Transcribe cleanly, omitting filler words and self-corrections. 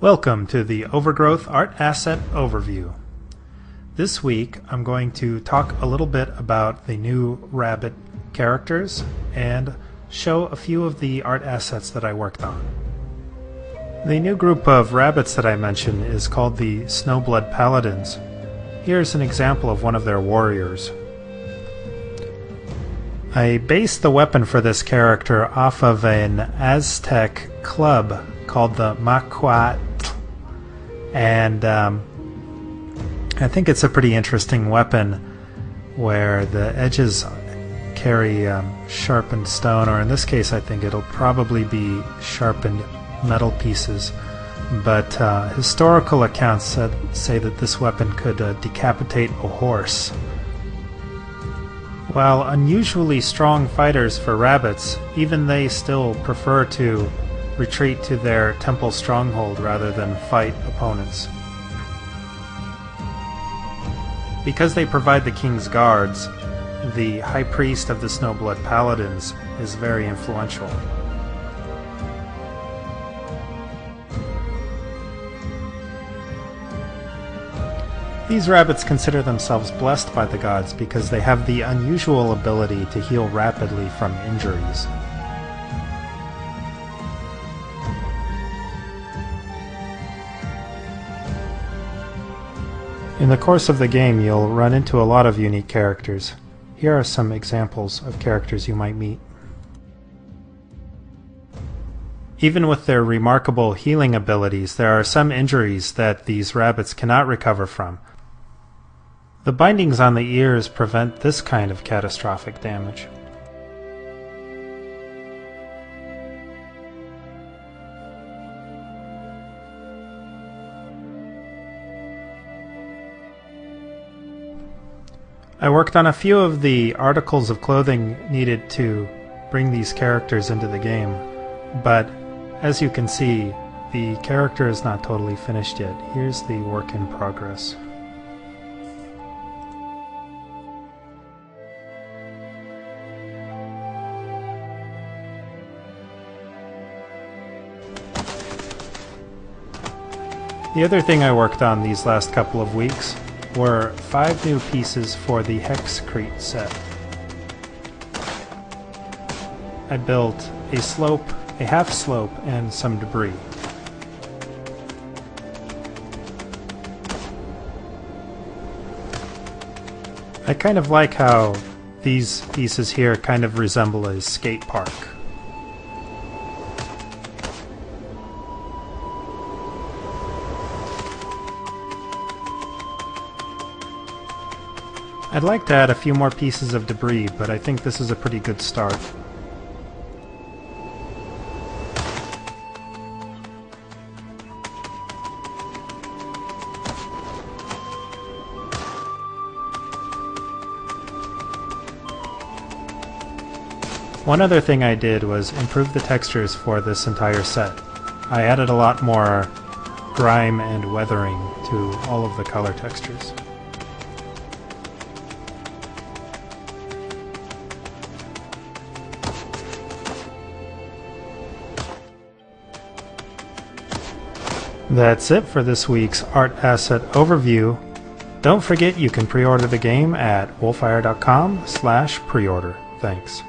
Welcome to the Overgrowth Art Asset Overview. This week I'm going to talk a little bit about the new Rabbit characters and show a few of the art assets that I worked on. The new group of rabbits that I mentioned is called the Snowblood Paladins. Here's an example of one of their warriors. I based the weapon for this character off of an Aztec club called the Macuatl, and I think it's a pretty interesting weapon where the edges carry sharpened stone, or in this case I think it'll probably be sharpened metal pieces, but historical accounts say that this weapon could decapitate a horse. While unusually strong fighters for rabbits, even they still prefer to retreat to their temple stronghold rather than fight opponents. Because they provide the king's guards, the high priest of the Snowblood Paladins is very influential. These rabbits consider themselves blessed by the gods because they have the unusual ability to heal rapidly from injuries. In the course of the game, you'll run into a lot of unique characters. Here are some examples of characters you might meet. Even with their remarkable healing abilities, there are some injuries that these rabbits cannot recover from. The bindings on the ears prevent this kind of catastrophic damage. I worked on a few of the articles of clothing needed to bring these characters into the game, but as you can see, the character is not totally finished yet. Here's the work in progress. The other thing I worked on these last couple of weeks were 5 new pieces for the Hexcrete set. I built a slope, a half slope, and some debris. I kind of like how these pieces here kind of resemble a skate park. I'd like to add a few more pieces of debris, but I think this is a pretty good start. One other thing I did was improve the textures for this entire set. I added a lot more grime and weathering to all of the color textures. That's it for this week's Art Asset Overview. Don't forget you can pre-order the game at wolfire.com/preorder. Thanks.